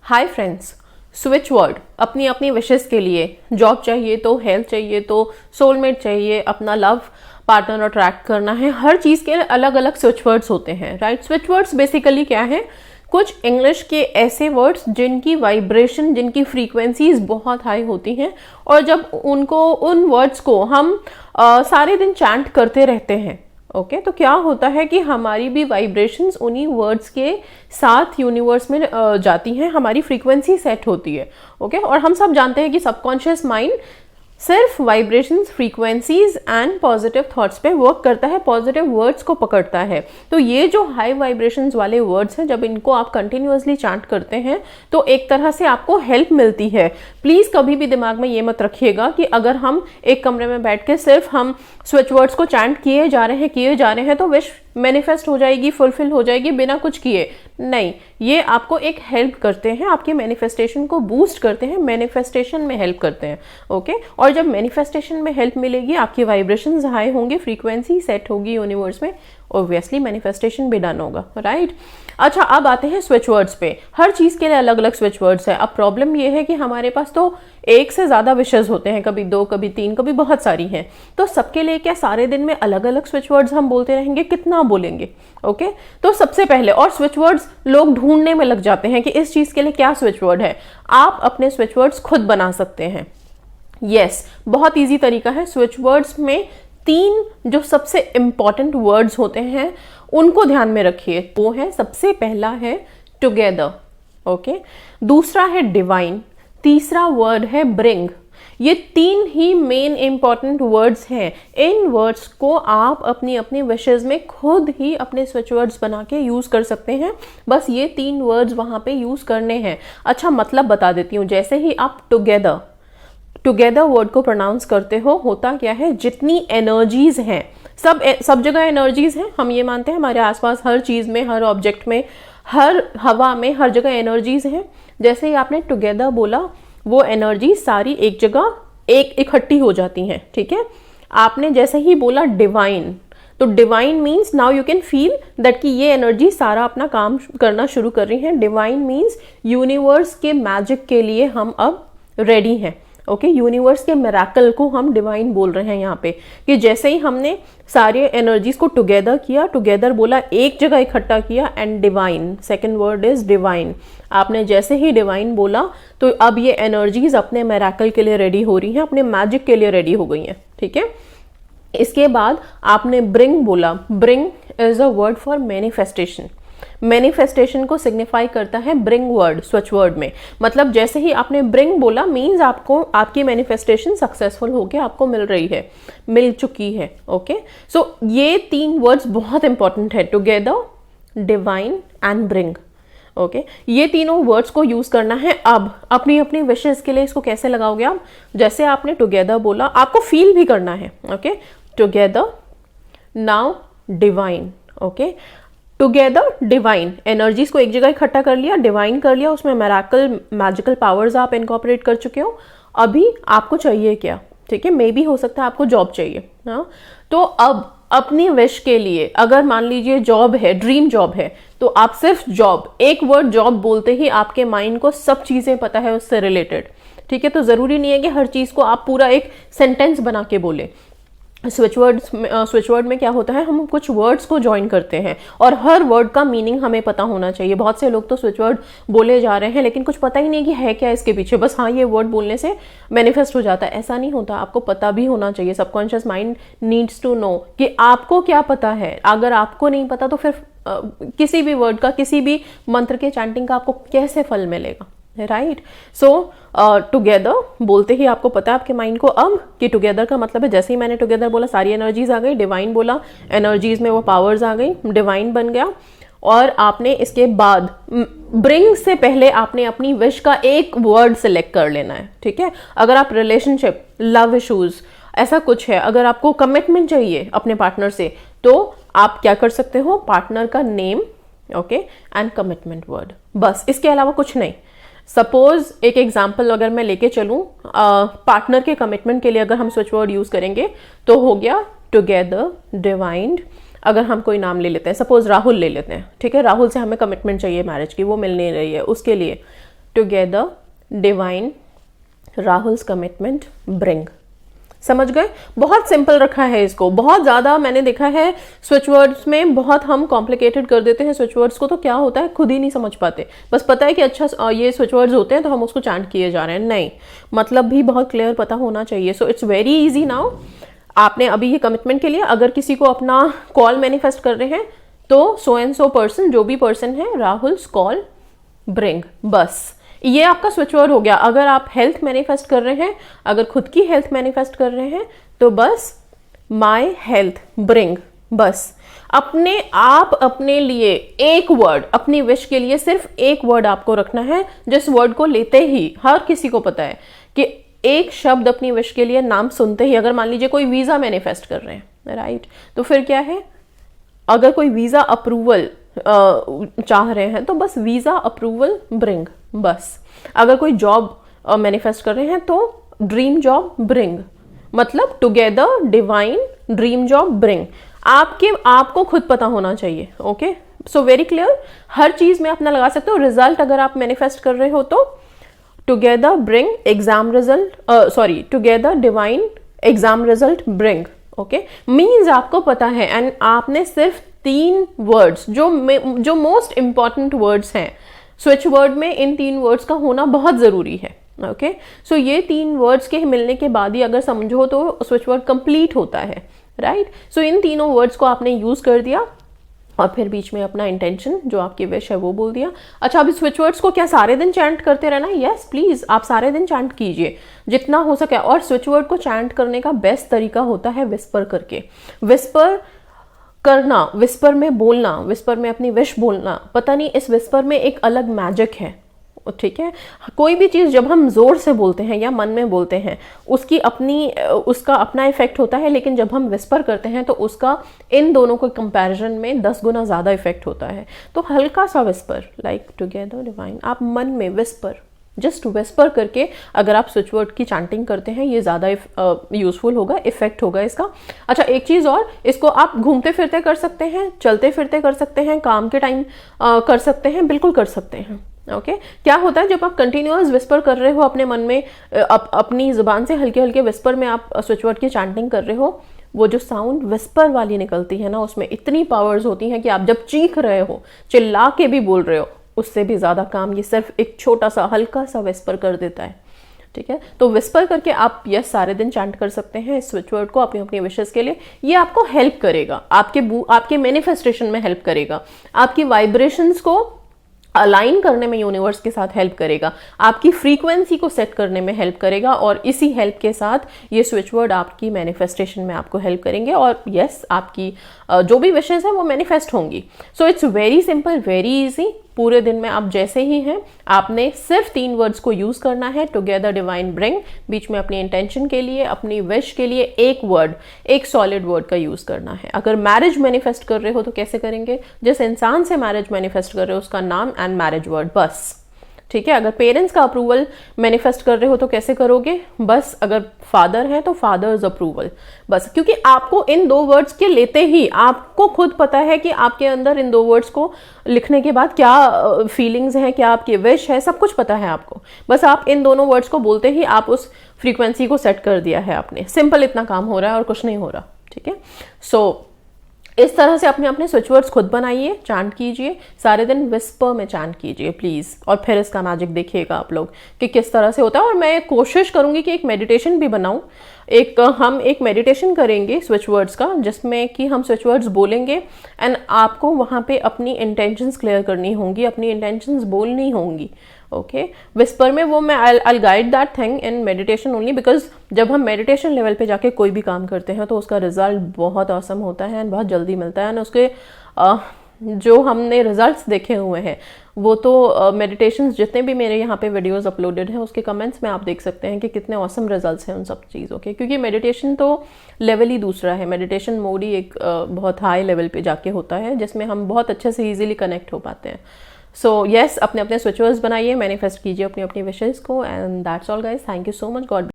Hi friends, switch word अपनी अपनी wishes के लिए, जॉब चाहिए तो, हेल्थ चाहिए तो, सोलमेट चाहिए, अपना लव पार्टनर अट्रैक्ट करना है, हर चीज़ के अलग अलग स्विच वर्ड्स होते हैं, राइट। स्विच वर्ड्स बेसिकली क्या है? कुछ इंग्लिश के ऐसे वर्ड्स जिनकी वाइब्रेशन, जिनकी फ्रीक्वेंसीज बहुत हाई होती हैं, और जब उन वर्ड्स को हम सारे दिन चैंट करते रहते हैं, ओके, तो क्या होता है कि हमारी भी वाइब्रेशंस उन्हीं वर्ड्स के साथ यूनिवर्स में जाती हैं, हमारी फ्रीक्वेंसी सेट होती है, ओके। और हम सब जानते हैं कि सबकॉन्शियस माइंड सिर्फ vibrations, frequencies and positive thoughts पे वर्क करता है, पॉजिटिव वर्ड्स को पकड़ता है। तो ये जो हाई वाइब्रेशंस वाले वर्ड्स हैं, जब इनको आप कंटिन्यूअसली चैंट करते हैं तो एक तरह से आपको हेल्प मिलती है। प्लीज़ कभी भी दिमाग में ये मत रखिएगा कि अगर हम एक कमरे में बैठ के सिर्फ हम स्विच वर्ड्स को चैंट किए जा रहे हैं तो विश मैनिफेस्ट हो जाएगी, फुलफिल हो जाएगी बिना कुछ किए। नहीं, ये आपको एक हेल्प करते हैं, आपके मैनिफेस्टेशन को बूस्ट करते हैं, मैनिफेस्टेशन में हेल्प करते हैं, ओके। और जब मैनिफेस्टेशन में हेल्प मिलेगी, आपकी वाइब्रेशंस हाई होंगे, फ्रीक्वेंसी सेट होगी यूनिवर्स में, ऑब्वियसली मैनिफेस्टेशन भी डन होगा, राइट। अच्छा, अब आते हैं स्विच वर्ड्स पे। हर चीज़ के लिए अलग अलग स्विच वर्ड्स है। अब प्रॉब्लम ये है कि हमारे पास तो एक से ज़्यादा विशेष होते हैं, कभी 2, कभी 3, कभी बहुत सारी हैं। तो सबके लिए क्या सारे दिन में अलग अलग स्विच वर्ड्स हम बोलते रहेंगे? कितना बोलेंगे, ओके। तो सबसे पहले, और स्विच वर्ड्स लोग ढूंढने में लग जाते हैं कि इस चीज़ के लिए क्या स्विच वर्ड है। आप अपने स्विच वर्ड्स खुद बना सकते हैं। यस, बहुत ईजी तरीका है। स्विच वर्ड्स में 3 जो सबसे इंपॉर्टेंट वर्ड्स होते हैं उनको ध्यान में रखिए। वो है, सबसे पहला है टुगेदर, ओके, दूसरा है डिवाइन, तीसरा वर्ड है ब्रिंग। ये 3 ही मेन इंपॉर्टेंट वर्ड्स हैं। इन वर्ड्स को आप अपनी अपनी विशेज में खुद ही अपने स्विच वर्ड्स बना के यूज कर सकते हैं। बस ये 3 वर्ड्स वहां पे यूज करने हैं। अच्छा, मतलब बता देती हूँ। जैसे ही आप टुगेदर वर्ड को प्रोनाउंस करते हो, होता क्या है, जितनी एनर्जीज हैं, सब जगह एनर्जीज हैं। हम ये मानते हैं हमारे आसपास हर चीज में, हर ऑब्जेक्ट में, हर हवा में, हर जगह एनर्जीज हैं। जैसे ही आपने टुगेदर बोला, वो एनर्जी सारी एक जगह इकट्ठी हो जाती हैं, ठीक है। आपने जैसे ही बोला डिवाइन, तो divine means now you can feel that कि ये एनर्जी सारा अपना काम करना शुरू कर रही है। डिवाइन मीन्स यूनिवर्स के मैजिक के लिए हम अब रेडी हैं, ओके। यूनिवर्स के मिरेकल को हम डिवाइन बोल रहे हैं यहाँ पे, कि जैसे ही हमने सारे एनर्जीज को टुगेदर किया, टुगेदर बोला, एक जगह इकट्ठा किया, and divine, second word is divine. आपने जैसे ही डिवाइन बोला तो अब ये एनर्जीज अपने मिरेकल के लिए रेडी हो रही हैं, अपने मैजिक के लिए रेडी हो गई हैं, ठीक है। इसके बाद आपने ब्रिंग बोला। Bring is a word for manifestation. Manifestation को सिग्निफाई करता है ब्रिंग वर्ड, स्विच वर्ड में। मतलब जैसे ही आपने ब्रिंग बोला, मीन्स आपको आपकी मैनिफेस्टेशन सक्सेसफुल होके आपको मिल चुकी है, ओके। सो ये 3 वर्ड्स बहुत इंपॉर्टेंट है, together, divine and bring, okay. ये तीनों वर्ड्स को यूज करना है। अब अपनी अपनी विशेष के लिए इसको कैसे लगाओगे आप? जैसे आपने टुगेदर बोला, आपको फील भी करना है, okay. Together, now divine, okay. Together, divine, energies को एक जगह इकट्ठा कर लिया, डिवाइन कर लिया, उसमें मिरेकल, मैजिकल पावर्स आप इनकॉर्पोरेट कर चुके हो। अभी आपको चाहिए क्या? ठीक है, मे बी हो सकता है आपको जॉब चाहिए, हाँ। तो अब अपनी विश के लिए, अगर मान लीजिए जॉब है, ड्रीम जॉब है, तो आप सिर्फ जॉब, एक वर्ड जॉब बोलते ही आपके माइंड को सब चीजें पता है उससे रिलेटेड, ठीक है। तो जरूरी नहीं है कि हर चीज को आप पूरा एक सेंटेंस बना के बोले। स्विच वर्ड में क्या होता है, हम कुछ वर्ड्स को ज्वाइन करते हैं और हर वर्ड का मीनिंग हमें पता होना चाहिए। बहुत से लोग तो स्विच वर्ड बोले जा रहे हैं लेकिन कुछ पता ही नहीं कि है क्या इसके पीछे, बस हाँ ये वर्ड बोलने से मैनिफेस्ट हो जाता है। ऐसा नहीं होता, आपको पता भी होना चाहिए। Subconscious mind needs to know कि आपको क्या पता है। अगर आपको नहीं पता तो फिर किसी भी वर्ड का, किसी भी मंत्र के चैंटिंग का आपको कैसे फल मिलेगा, राइट। सो टुगेदर बोलते ही आपको पता है आपके माइंड को अब कि टुगेदर का मतलब है, जैसे ही मैंने टुगेदर बोला सारी एनर्जीज आ गई। डिवाइन बोला, एनर्जीज में वो पावर्स आ गई, डिवाइन बन गया। और आपने इसके बाद ब्रिंग से पहले आपने अपनी विश का एक वर्ड सिलेक्ट कर लेना है, ठीक है। अगर आप रिलेशनशिप, लव इश्यूज, ऐसा कुछ है, अगर आपको कमिटमेंट चाहिए अपने पार्टनर से, तो आप क्या कर सकते हो, पार्टनर का name, okay, and commitment word, बस, इसके अलावा कुछ नहीं। सपोज एक एग्जाम्पल अगर मैं लेके चलूं, पार्टनर के कमिटमेंट के लिए अगर हम स्विच वर्ड यूज करेंगे तो हो गया टुगेदर, डिवाइंड। अगर हम कोई नाम ले लेते हैं, सपोज राहुल ले लेते हैं, ठीक है, राहुल से हमें कमिटमेंट चाहिए मैरिज की, वो मिल नहीं रही है, उसके लिए together divine Rahul's commitment bring. समझ गए? बहुत सिंपल रखा है इसको। बहुत ज़्यादा मैंने देखा है स्विच वर्ड्स में बहुत हम कॉम्प्लिकेटेड कर देते हैं स्विच वर्ड्स को, तो क्या होता है खुद ही नहीं समझ पाते। बस पता है कि अच्छा ये स्विच वर्ड्स होते हैं तो हम उसको चैंट किए जा रहे हैं, नहीं, मतलब भी बहुत क्लियर पता होना चाहिए। So it's very easy now. आपने अभी ये कमिटमेंट के लिए अगर किसी को अपना कॉल मैनिफेस्ट कर रहे हैं तो सो एंड सो पर्सन, जो भी पर्सन है, राहुल्स कॉल ब्रिंग, बस ये आपका स्विच वर्ड हो गया। अगर आप हेल्थ मैनिफेस्ट कर रहे हैं, अगर खुद की हेल्थ मैनिफेस्ट कर रहे हैं तो बस माई हेल्थ ब्रिंग, बस अपने आप अपने लिए एक वर्ड, अपनी विश के लिए सिर्फ एक वर्ड आपको रखना है, जिस वर्ड को लेते ही हर किसी को पता है कि एक शब्द अपनी विश के लिए नाम सुनते ही, अगर मान लीजिए कोई वीजा मैनिफेस्ट कर रहे हैं, राइट, तो फिर क्या है, अगर कोई वीजा अप्रूवल चाह रहे हैं तो बस वीजा अप्रूवल ब्रिंग, बस। अगर कोई जॉब मैनिफेस्ट कर रहे हैं तो ड्रीम जॉब ब्रिंग, मतलब together divine dream job bring. आपको खुद पता होना चाहिए। Okay, so very clear. हर चीज में अपना लगा सकते हो। रिजल्ट अगर आप मैनिफेस्ट कर रहे हो तो together bring exam result, together divine exam result bring. Okay, means आपको पता है एंड आपने सिर्फ 3 वर्ड्स जो मोस्ट इंपॉर्टेंट वर्ड्स हैं स्विच वर्ड में, इन 3 वर्ड्स का होना बहुत जरूरी है। ओके, सो ये 3 वर्ड्स के मिलने के बाद ही अगर समझो तो स्विच वर्ड कंप्लीट होता है, राइट। सो इन तीनों वर्ड्स को आपने यूज कर दिया और फिर बीच में अपना इंटेंशन जो आपकी विश है वो बोल दिया। अच्छा, अभी स्विच वर्ड्स को क्या सारे दिन चैंट करते रहना? यस प्लीज, आप सारे दिन चैंट कीजिए जितना हो सके। और स्विच वर्ड को चैंट करने का बेस्ट तरीका होता है विस्पर करके। विस्पर करना, विस्पर में बोलना, विस्पर में अपनी विश बोलना, पता नहीं इस विस्पर में एक अलग मैजिक है, ठीक है। कोई भी चीज जब हम जोर से बोलते हैं या मन में बोलते हैं उसका अपना इफेक्ट होता है, लेकिन जब हम विस्पर करते हैं तो उसका इन दोनों को कंपैरिजन में 10 गुना ज्यादा इफेक्ट होता है। तो हल्का सा विस्पर, लाइक टुगेदर डिवाइन, आप मन में विस्पर, जस्ट विस्पर करके अगर आप स्विच वर्ड की चैंटिंग करते हैं ये ज्यादा यूजफुल होगा, इफेक्ट होगा इसका। अच्छा, एक चीज और, इसको आप घूमते फिरते कर सकते हैं, चलते फिरते कर सकते हैं, काम के टाइम कर सकते हैं, बिल्कुल कर सकते हैं। ओके, क्या होता है जब आप कंटिन्यूअस विस्पर कर रहे हो अपने मन में, अपनी जुबान से हल्के हल्के विस्पर में आप स्विच वर्ड की चैंटिंग कर रहे हो, वो जो साउंड विस्पर वाली निकलती है ना, उसमें इतनी पावर्स होती हैं कि आप जब चीख रहे हो, चिल्ला के भी बोल रहे हो, उससे भी ज्यादा काम ये सिर्फ एक छोटा सा हल्का सा विस्पर कर देता है, ठीक है। तो विस्पर करके आप यस सारे दिन चैंट कर सकते हैं इस स्विच वर्ड को अपनी अपनी विशेस के लिए। ये आपको हेल्प करेगा, आपके मैनिफेस्टेशन में हेल्प करेगा, आपकी वाइब्रेशंस को अलाइन करने में यूनिवर्स के साथ हेल्प करेगा, आपकी फ्रीक्वेंसी को सेट करने में हेल्प करेगा, और इसी हेल्प के साथ ये स्विच वर्ड आपकी मैनिफेस्टेशन में आपको हेल्प करेंगे, और यस आपकी जो भी विशेस है वो मैनिफेस्ट होंगी। So it's very simple, very easy. पूरे दिन में आप जैसे ही हैं, आपने सिर्फ 3 वर्ड्स को यूज करना है, टुगेदर डिवाइन ब्रिंग, बीच में अपनी इंटेंशन के लिए, अपनी विश के लिए एक वर्ड, एक सॉलिड वर्ड का यूज करना है। अगर मैरिज मैनिफेस्ट कर रहे हो तो कैसे करेंगे? जिस इंसान से मैरिज मैनिफेस्ट कर रहे हो उसका नाम एंड मैरिज वर्ड, बस, ठीक है। अगर पेरेंट्स का अप्रूवल मैनिफेस्ट कर रहे हो तो कैसे करोगे? बस अगर फादर है तो फादर्स अप्रूवल, बस, क्योंकि आपको इन 2 वर्ड्स के लेते ही आपको खुद पता है कि आपके अंदर इन 2 वर्ड्स को लिखने के बाद क्या फीलिंग्स हैं, क्या आपकी विश है, सब कुछ पता है आपको। बस आप इन दोनों वर्ड्स को बोलते ही आप उस फ्रीक्वेंसी को सेट कर दिया है आपने। सिंपल इतना काम हो रहा है और कुछ नहीं हो रहा, ठीक है। सो इस तरह से अपने अपने स्विच वर्ड्स खुद बनाइए, चैंट कीजिए, सारे दिन विस्पर में चैंट कीजिए प्लीज, और फिर इसका मैजिक देखिएगा आप लोग कि किस तरह से होता है। और मैं कोशिश करूंगी कि एक मेडिटेशन भी बनाऊं, हम एक मेडिटेशन करेंगे स्विच वर्ड्स का, जिसमें कि हम स्विच वर्ड्स बोलेंगे एंड आपको वहां पे अपनी इंटेंशंस क्लियर करनी होंगी, अपनी इंटेंशंस बोलनी होंगी। ओके, विस्पर में वो मैं आई guide that thing in meditation only, because जब हम मेडिटेशन लेवल पे जाके कोई भी काम करते हैं तो उसका रिजल्ट बहुत ऑसम होता है एंड बहुत जल्दी मिलता है। एंड उसके जो हमने रिजल्ट्स देखे हुए हैं वो तो मेडिटेशंस जितने भी मेरे यहाँ पे वीडियोस अपलोडेड हैं उसके कमेंट्स में आप देख सकते हैं कि कितने ऑसम रिजल्ट्स हैं उन सब चीज़ों के, क्योंकि मेडिटेशन तो लेवल ही दूसरा है। मेडिटेशन मोड ही एक बहुत हाई लेवल पे जाके होता है जिसमें हम बहुत अच्छे से ईजिली कनेक्ट हो पाते हैं। सो यस, अपने अपने स्विच वर्ड्स बनाइए, मैनिफेस्ट कीजिए अपनी अपनी विशेस को, and that's all guys. Thank you so much. God